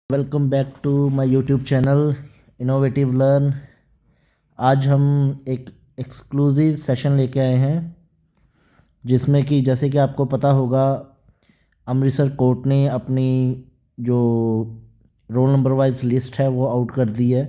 Welcome back to my YouTube channel innovative learn. आज हम एक एक्सक्लूसिव सेशन लेके आए हैं जिसमें कि जैसे कि आपको पता होगा अमृतसर कोर्ट ने अपनी जो रोल नंबर वाइज लिस्ट है वो आउट कर दी है।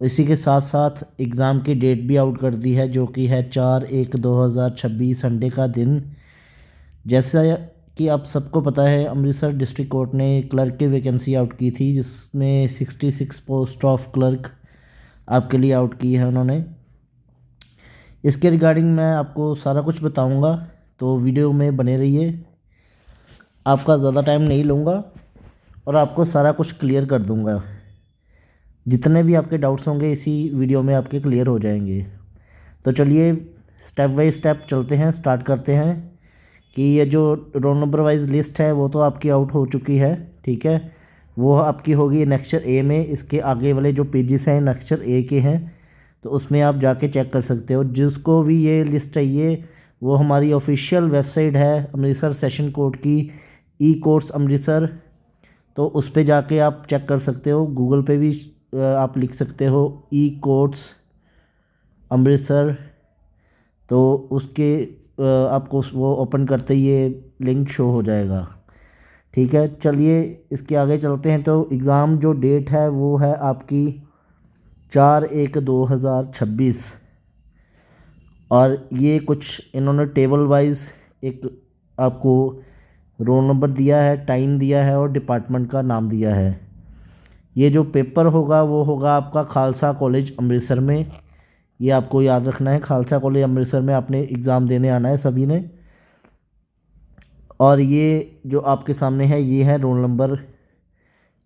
इसी के साथ साथ एग्ज़ाम की डेट भी आउट कर दी है जो कि है 4/1/2026 संडे का दिन। जैसा कि आप सबको पता है अमृतसर डिस्ट्रिक्ट कोर्ट ने क्लर्क की वैकेंसी आउट की थी जिसमें 66 पोस्ट ऑफ क्लर्क आपके लिए आउट की है उन्होंने। इसके रिगार्डिंग मैं आपको सारा कुछ बताऊंगा, तो वीडियो में बने रहिए। आपका ज़्यादा टाइम नहीं लूँगा और आपको सारा कुछ क्लियर कर दूंगा। जितने भी आपके डाउट्स होंगे इसी वीडियो में आपके क्लियर हो जाएंगे। तो चलिए स्टेप बाय स्टेप चलते हैं, स्टार्ट करते हैं कि ये जो रोल नंबर वाइज लिस्ट है वो तो आपकी आउट हो चुकी है, ठीक है। वो आपकी होगी नेक्स्चर ए में। इसके आगे वाले जो पेजेस हैं नेक्स्चर ए के हैं, तो उसमें आप जाके चेक कर सकते हो। जिसको भी ये लिस्ट चाहिए वो हमारी ऑफिशियल वेबसाइट है अमृतसर सेशन कोर्ट की, ई कोर्ट्स अमृतसर, तो उस पर जाके आप चेक कर सकते हो। गूगल पे भी आप लिख सकते हो ई कोर्ट्स अमृतसर, तो उसके आपको वो ओपन करते ही ये लिंक शो हो जाएगा, ठीक है। चलिए इसके आगे चलते हैं। तो एग्ज़ाम जो डेट है वो है आपकी 4/1/2026 और ये कुछ इन्होंने टेबल वाइज एक आपको रोल नंबर दिया है, टाइम दिया है और डिपार्टमेंट का नाम दिया है। ये जो पेपर होगा वो होगा आपका खालसा कॉलेज अमृतसर में। ये आपको याद रखना है, खालसा कॉलेज अमृतसर में आपने एग्ज़ाम देने आना है सभी ने। और ये जो आपके सामने है ये है रोल नंबर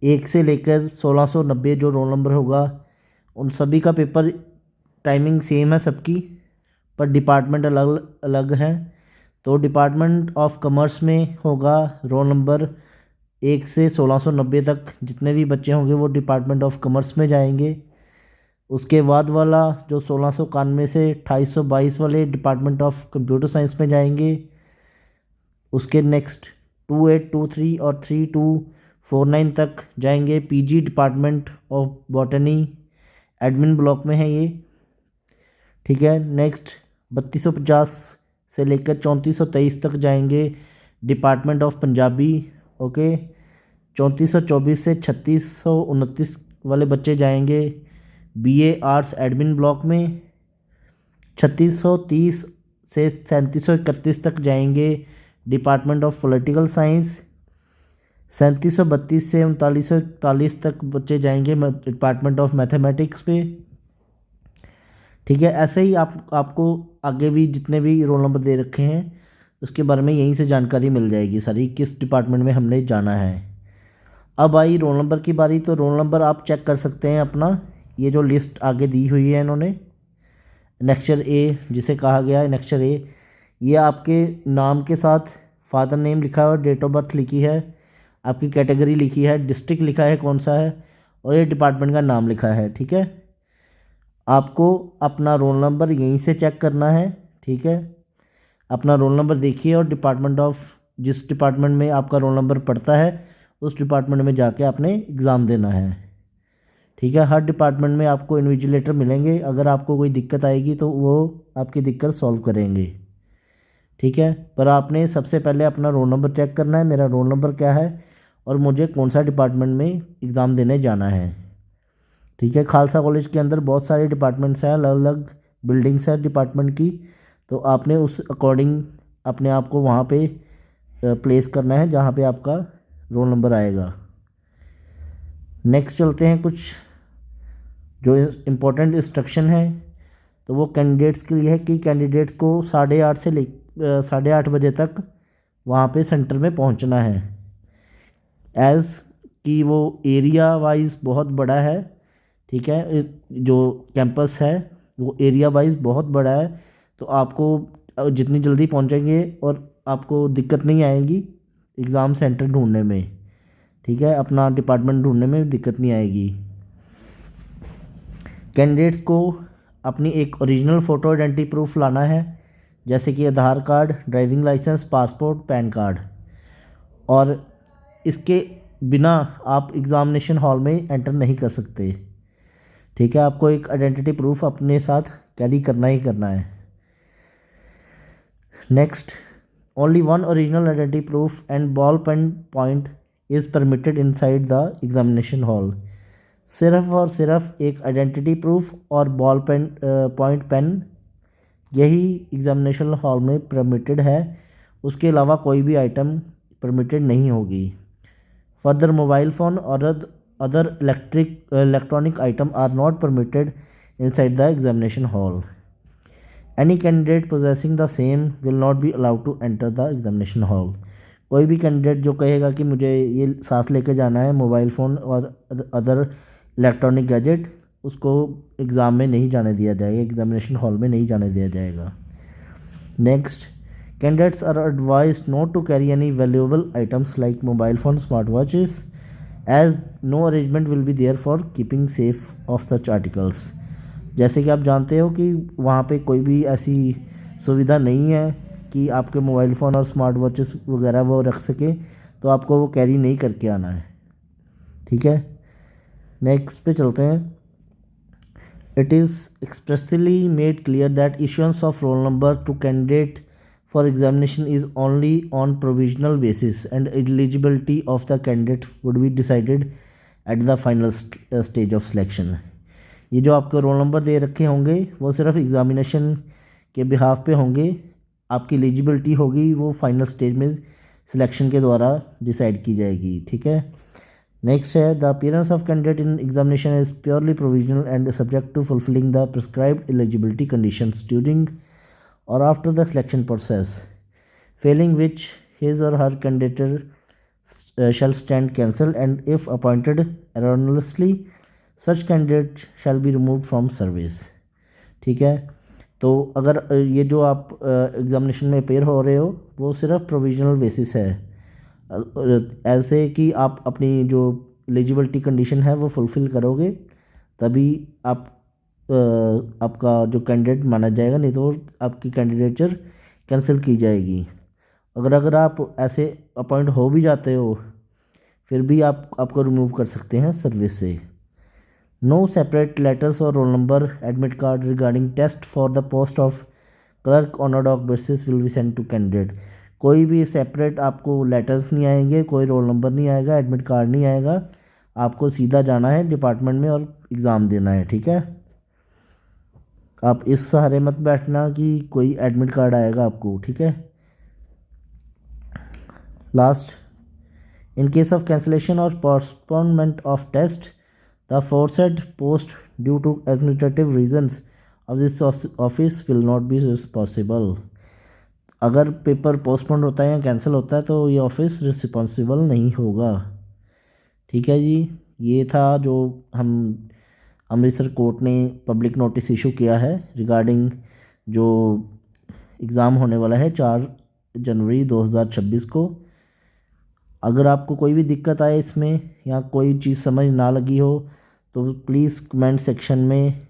1 से लेकर 1690 जो रोल नंबर होगा उन सभी का पेपर टाइमिंग सेम है सबकी, पर डिपार्टमेंट अलग अलग है। तो डिपार्टमेंट ऑफ कॉमर्स में होगा रोल नंबर 1 से 1690 तक जितने भी बच्चे होंगे वो डिपार्टमेंट ऑफ कॉमर्स में जाएंगे। उसके बाद वाला जो 1691 से 2822 वाले डिपार्टमेंट ऑफ कंप्यूटर साइंस में जाएंगे। उसके नेक्स्ट 2823 और 3249 तक जाएंगे PG department of botany, admin block में है ये, ठीक है। नेक्स्ट 3250 से लेकर 3423 तक जाएंगे डिपार्टमेंट ऑफ पंजाबी, ओके। 3424 से 3629 वाले बच्चे जाएंगे बीए आर्ट्स एडमिन ब्लॉक में। 3630 से 3731 तक जाएंगे डिपार्टमेंट ऑफ पॉलिटिकल साइंस। 3732 से 3941 तक बच्चे जाएंगे डिपार्टमेंट ऑफ मैथमेटिक्स पे, ठीक है। ऐसे ही आपको आगे भी जितने भी रोल नंबर दे रखे हैं उसके बारे में यहीं से जानकारी मिल जाएगी सारी, किस डिपार्टमेंट में हमने जाना है। अब आई रोल नंबर की बारी, तो रोल नंबर आप चेक कर सकते हैं अपना। ये जो लिस्ट आगे दी हुई है इन्होंने, नेक्स्चर ए जिसे कहा गया है नेक्स्चर ए, ये आपके नाम के साथ फादर नेम लिखा है और डेट ऑफ बर्थ लिखी है, आपकी कैटेगरी लिखी है, डिस्ट्रिक्ट लिखा है कौन सा है, और ये डिपार्टमेंट का नाम लिखा है, ठीक है। आपको अपना रोल नंबर यहीं से चेक करना है, ठीक है। अपना रोल नंबर देखिए और डिपार्टमेंट ऑफ जिस डिपार्टमेंट में आपका रोल नंबर पड़ता है उस डिपार्टमेंट में जाके आपने एग्ज़ाम देना है, ठीक है। हर डिपार्टमेंट में आपको इन्विजिलेटर मिलेंगे, अगर आपको कोई दिक्कत आएगी तो वो आपकी दिक्कत सॉल्व करेंगे, ठीक है। पर आपने सबसे पहले अपना रोल नंबर चेक करना है, मेरा रोल नंबर क्या है और मुझे कौन सा डिपार्टमेंट में एग्ज़ाम देने जाना है, ठीक है। खालसा कॉलेज के अंदर बहुत सारे डिपार्टमेंट्स हैं, अलग अलग बिल्डिंग्स हैं डिपार्टमेंट की, तो आपने उस अकॉर्डिंग अपने आप को वहाँ पे प्लेस करना है जहाँ पे आपका रोल नंबर आएगा। नेक्स्ट चलते हैं, कुछ जो इम्पोर्टेंट इंस्ट्रक्शन है तो वो कैंडिडेट्स के लिए है कि कैंडिडेट्स को 8:30 बजे तक वहाँ पे सेंटर में पहुँचना है। एज़ कि वो एरिया वाइज बहुत बड़ा है, ठीक है। जो कैंपस है वो एरिया वाइज बहुत बड़ा है, तो आपको जितनी जल्दी पहुँचेंगे और आपको दिक्कत नहीं आएगी एग्ज़ाम सेंटर ढूंढने में, ठीक है। अपना डिपार्टमेंट ढूंढने में दिक्कत नहीं आएगी। कैंडिडेट्स को अपनी एक ओरिजिनल फ़ोटो आइडेंटिटी प्रूफ लाना है, जैसे कि Aadhaar card, driving licence, passport, PAN card. और इसके बिना आप एग्ज़ामिनेशन हॉल में एंटर नहीं कर सकते। ठीक है, आपको एक आइडेंटिटी प्रूफ अपने साथ कैरी करना ही करना है। Next, only one original identity proof and ball pen point is permitted inside the examination hall. सिर्फ और सिर्फ एक आइडेंटिटी प्रूफ और बॉल पेन पॉइंट पेन यही एग्जामिनेशन हॉल में परमिटेड है, उसके अलावा कोई भी आइटम परमिटेड नहीं होगी। फर्दर मोबाइल फ़ोन और other electronic item are not permitted inside the examination hall. Any candidate possessing the same will not be allowed to enter the examination hall. कोई भी कैंडिडेट जो कहेगा कि मुझे ये साथ लेके जाना है मोबाइल फ़ोन और अदर इलेक्ट्रॉनिक गैजेट, उसको एग्ज़ाम में नहीं जाने दिया जाएगा, एग्जामिनेशन हॉल में नहीं जाने दिया जाएगा। Next, candidates are advised not to carry any valuable items like mobile phones, smartwatches, as no arrangement will be there for keeping safe of such articles। जैसे कि आप जानते हो कि वहाँ पे कोई भी ऐसी सुविधा नहीं है कि आपके मोबाइल फ़ोन और स्मार्ट वॉचेस वगैरह वो रख सके, तो आपको वो कैरी नहीं करके आना है। ठीक है, नेक्स्ट पे चलते हैं। It is expressly made clear that issuance of roll number two candidate for examination is only on provisional basis and eligibility of the candidate would be decided at the final stage of selection। ये जो आपके roll number दे रखे होंगे वो सिर्फ examination के behalf पे होंगे, आपकी एलिजिबिलिटी होगी वो फाइनल स्टेज में सिलेक्शन के द्वारा डिसाइड की जाएगी। ठीक है, नेक्स्ट है, the appearance of candidate in examination is purely provisional and subject to fulfilling the prescribed eligibility conditions during or after the selection process, failing which his or her candidature shall stand cancelled, and if appointed erroneously such candidate shall be removed from service। ठीक है, तो अगर ये जो आप examination में appear हो रहे हो वो सिर्फ प्रोविजनल बेसिस है, ऐसे कि आप अपनी जो एलिजिबिलिटी कंडीशन है वो फुलफ़िल करोगे तभी आप आपका जो कैंडिडेट माना जाएगा, नहीं तो आपकी कैंडिडेचर कैंसिल की जाएगी। अगर आप ऐसे अपॉइंट हो भी जाते हो फिर भी आपको रिमूव कर सकते हैं सर्विस से। नो सेपरेट लेटर्स और roll number admit card regarding test for the post of clerk on ad hoc basis will be send to candidate. कोई भी सेपरेट आपको लेटर्स नहीं आएंगे, कोई रोल नंबर नहीं आएगा, एडमिट कार्ड नहीं आएगा, आपको सीधा जाना है डिपार्टमेंट में और एग्ज़ाम देना है। ठीक है, आप इस सहारे मत बैठना कि कोई एडमिट कार्ड आएगा आपको। ठीक है, last, in case of cancellation और postponement of test the forced post due to administrative reasons of this office will not be responsible. अगर पेपर पोस्टपोन होता है या कैंसिल होता है तो ये ऑफिस रिस्पॉन्सिबल नहीं होगा। ठीक है जी, ये था जो हम अमृतसर कोर्ट ने पब्लिक नोटिस इशू किया है रिगार्डिंग जो एग्ज़ाम होने वाला है 4 जनवरी 2026 को। अगर आपको कोई भी दिक्कत आए इसमें या कोई चीज़ समझ ना लगी हो तो प्लीज़ कमेंट सेक्शन में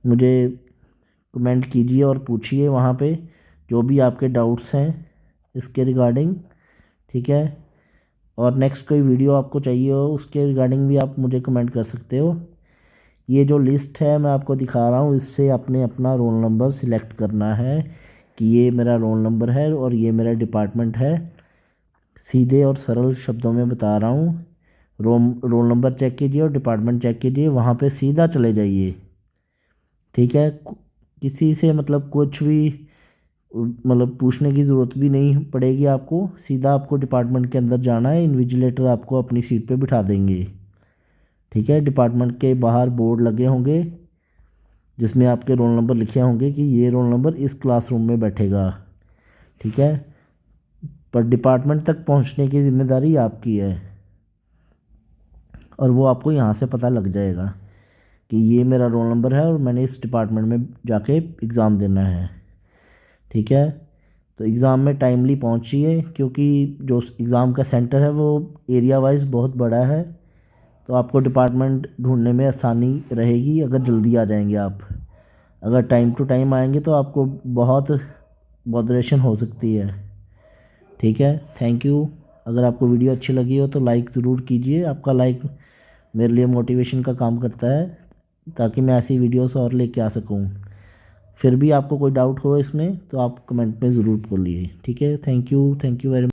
मुझे कमेंट कीजिए और पूछिए वहाँ पे जो भी आपके डाउट्स हैं इसके रिगार्डिंग। ठीक है, और नेक्स्ट कोई वीडियो आपको चाहिए हो उसके रिगार्डिंग भी आप मुझे कमेंट कर सकते हो। ये जो लिस्ट है मैं आपको दिखा रहा हूँ, इससे आपने अपना रोल नंबर सिलेक्ट करना है कि ये मेरा रोल नंबर है और ये मेरा डिपार्टमेंट है। सीधे और सरल शब्दों में बता रहा हूँ, रोल नंबर चेक कीजिए और डिपार्टमेंट चेक कीजिए, वहाँ पे सीधा चले जाइए। ठीक है, किसी से मतलब कुछ भी मतलब पूछने की ज़रूरत भी नहीं पड़ेगी आपको, सीधा आपको डिपार्टमेंट के अंदर जाना है, इन्विजिलेटर आपको अपनी सीट पे बिठा देंगे। ठीक है, डिपार्टमेंट के बाहर बोर्ड लगे होंगे जिसमें आपके रोल नंबर लिखे होंगे कि ये रोल नंबर इस क्लासरूम में बैठेगा। ठीक है, पर डिपार्टमेंट तक पहुंचने की ज़िम्मेदारी आपकी है और वो आपको यहाँ से पता लग जाएगा कि ये मेरा रोल नंबर है और मैंने इस डिपार्टमेंट में जाके एग्ज़ाम देना है। ठीक है, तो एग्ज़ाम में टाइमली पहुँचिए क्योंकि जो एग्ज़ाम का सेंटर है वो एरिया वाइज बहुत बड़ा है, तो आपको डिपार्टमेंट ढूंढने में आसानी रहेगी अगर जल्दी आ जाएंगे आप। अगर टाइम टू टाइम आएंगे तो आपको बहुत बॉदरेशन हो सकती है। ठीक है, थैंक यू। अगर आपको वीडियो अच्छी लगी हो तो लाइक ज़रूर कीजिए, आपका लाइक मेरे लिए मोटिवेशन का काम करता है ताकि मैं ऐसी वीडियोस और लेके आ सकूं। फिर भी आपको कोई डाउट हो इसमें तो आप कमेंट में ज़रूर बोलिए। ठीक है, थैंक यू वेरी